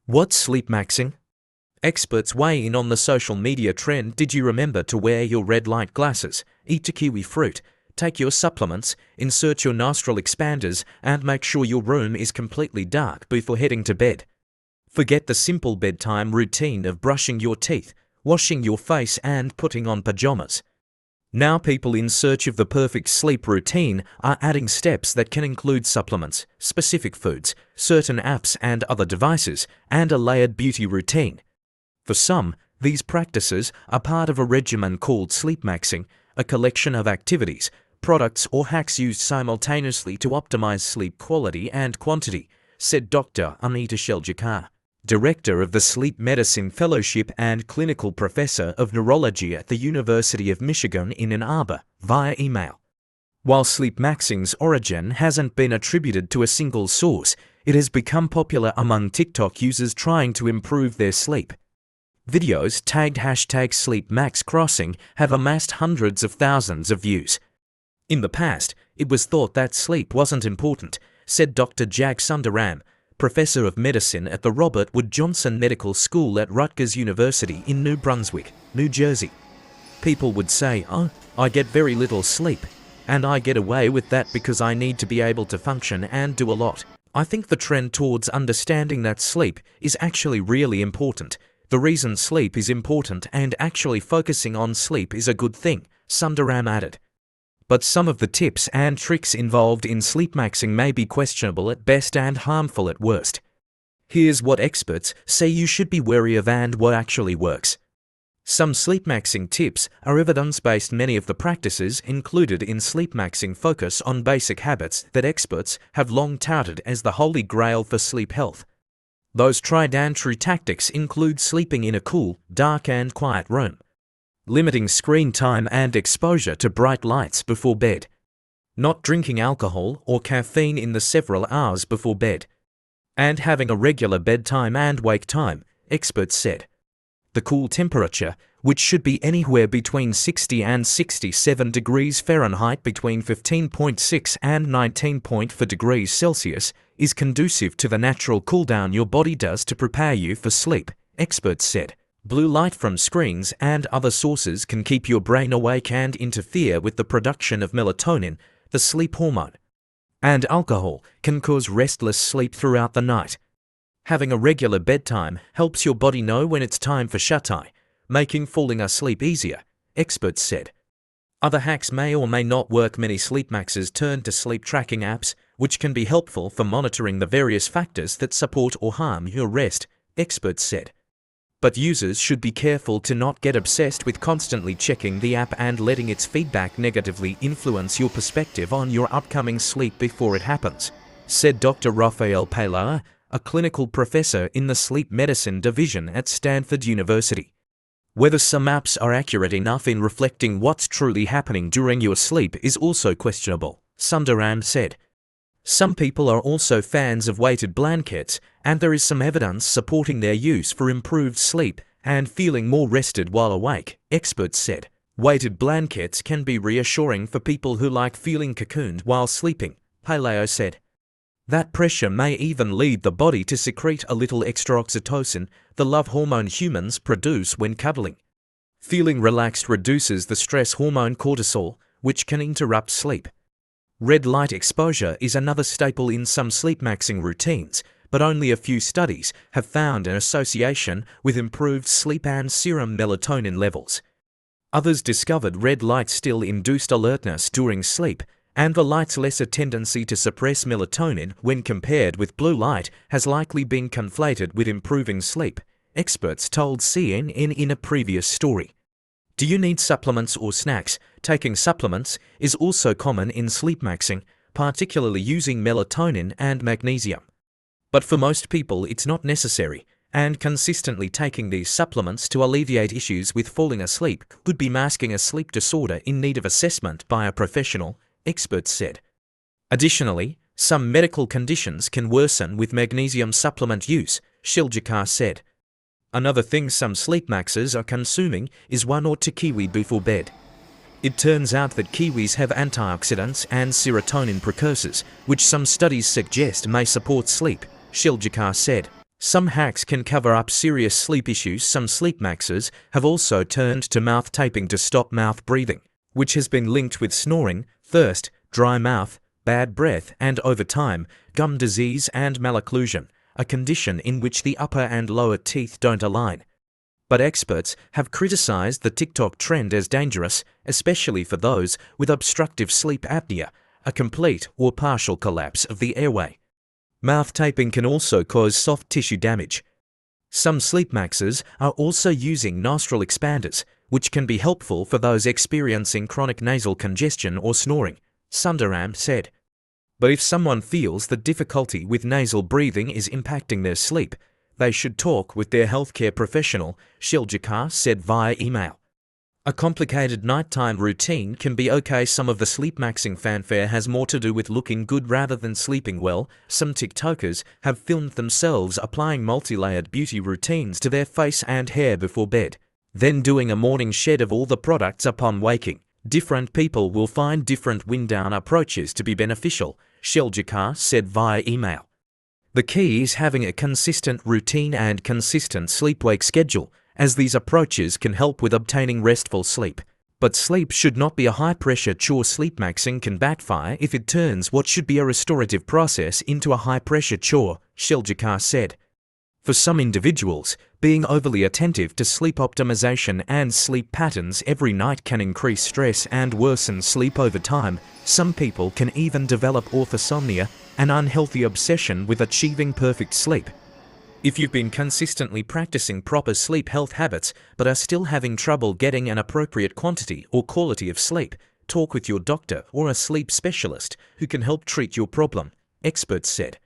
What's sleep maxing? Experts weigh in on the social media trend. Did you remember to wear your red light glasses, eat a kiwi fruit, take your supplements, insert your nostril expanders, and make sure your room is completely dark before heading to bed? Forget the simple bedtime routine of brushing your teeth, washing your face, and putting on pajamas. Now people in search of the perfect sleep routine are adding steps that can include supplements, specific foods, certain apps and other devices, and a layered beauty routine. For some, these practices are part of a regimen called sleep maxing, a collection of activities, products or hacks used simultaneously to optimize sleep quality and quantity, said Dr. Anita Sheljakar, Director of the Sleep Medicine Fellowship and Clinical Professor of Neurology at the University of Michigan in Ann Arbor, via email. While sleep maxing's origin hasn't been attributed to a single source, it has become popular among TikTok users trying to improve their sleep. Videos tagged #SleepMaxCrossing have amassed hundreds of thousands of views. In the past, it was thought that sleep wasn't important, said Dr. Jag Sundaram, Professor of Medicine at the Robert Wood Johnson Medical School at Rutgers University in New Brunswick, New Jersey. People would say, "Oh, I get very little sleep, and I get away with that because I need to be able to function and do a lot." I think the trend towards understanding that sleep is actually really important. The reason sleep is important and actually focusing on sleep is a good thing, Sundaram added. But some of the tips and tricks involved in sleep maxing may be questionable at best and harmful at worst. Here's what experts say you should be wary of and what actually works. Some sleep maxing tips are evidence-based. Many of the practices included in sleep maxing focus on basic habits that experts have long touted as the holy grail for sleep health. Those tried and true tactics include sleeping in a cool, dark and quiet room, limiting screen time and exposure to bright lights before bed, not drinking alcohol or caffeine in the several hours before bed, and having a regular bedtime and wake time, experts said. The cool temperature, which should be anywhere between 60 and 67 degrees Fahrenheit between 15.6 and 19.4 degrees Celsius, is conducive to the natural cooldown your body does to prepare you for sleep, experts said. Blue light from screens and other sources can keep your brain awake and interfere with the production of melatonin, the sleep hormone. And alcohol can cause restless sleep throughout the night. Having a regular bedtime helps your body know when it's time for shut-eye, making falling asleep easier, experts said. Other hacks may or may not work. Many sleep maxers turn to sleep tracking apps, which can be helpful for monitoring the various factors that support or harm your rest, experts said. But users should be careful to not get obsessed with constantly checking the app and letting its feedback negatively influence your perspective on your upcoming sleep before it happens, said Dr. Rafael Pelar, a clinical professor in the sleep medicine division at Stanford University. Whether some apps are accurate enough in reflecting what's truly happening during your sleep is also questionable, Sundaram said. Some people are also fans of weighted blankets, and there is some evidence supporting their use for improved sleep and feeling more rested while awake, experts said. Weighted blankets can be reassuring for people who like feeling cocooned while sleeping, Paleo said. That pressure may even lead the body to secrete a little extra oxytocin, the love hormone humans produce when cuddling. Feeling relaxed reduces the stress hormone cortisol, which can interrupt sleep. Red light exposure is another staple in some sleep maxing routines, but only a few studies have found an association with improved sleep and serum melatonin levels. Others discovered red light still induced alertness during sleep, and the light's lesser tendency to suppress melatonin when compared with blue light has likely been conflated with improving sleep, experts told CNN in a previous story. Do you need supplements or snacks? Taking supplements is also common in sleep maxing, particularly using melatonin and magnesium. But for most people it's not necessary, and consistently taking these supplements to alleviate issues with falling asleep could be masking a sleep disorder in need of assessment by a professional, experts said. Additionally, some medical conditions can worsen with magnesium supplement use, Sheljakar said. Another thing some sleep maxers are consuming is 1 or 2 kiwi before bed. It turns out that kiwis have antioxidants and serotonin precursors, which some studies suggest may support sleep, Sheljakar said. Some hacks can cover up serious sleep issues. Some sleepmaxers have also turned to mouth taping to stop mouth breathing, which has been linked with snoring, thirst, dry mouth, bad breath, and over time, gum disease and malocclusion, a condition in which the upper and lower teeth don't align. But experts have criticized the TikTok trend as dangerous, especially for those with obstructive sleep apnea, a complete or partial collapse of the airway. Mouth taping can also cause soft tissue damage. Some sleepmaxers are also using nostril expanders, which can be helpful for those experiencing chronic nasal congestion or snoring, Sundaram said. But if someone feels that difficulty with nasal breathing is impacting their sleep, they should talk with their healthcare professional, Shiljikar said via email. A complicated nighttime routine can be okay. Some of the sleepmaxing fanfare has more to do with looking good rather than sleeping well. Some TikTokers have filmed themselves applying multi-layered beauty routines to their face and hair before bed, then doing a morning shed of all the products upon waking. Different people will find different wind-down approaches to be beneficial, Shiljikar said via email. The key is having a consistent routine and consistent sleep-wake schedule, as these approaches can help with obtaining restful sleep. But sleep should not be a high-pressure chore. Sleepmaxing can backfire if it turns what should be a restorative process into a high-pressure chore, Shiljikar said. For some individuals, being overly attentive to sleep optimization and sleep patterns every night can increase stress and worsen sleep over time. Some people can even develop orthosomnia, an unhealthy obsession with achieving perfect sleep. If you've been consistently practicing proper sleep health habits but are still having trouble getting an appropriate quantity or quality of sleep, talk with your doctor or a sleep specialist who can help treat your problem, experts said.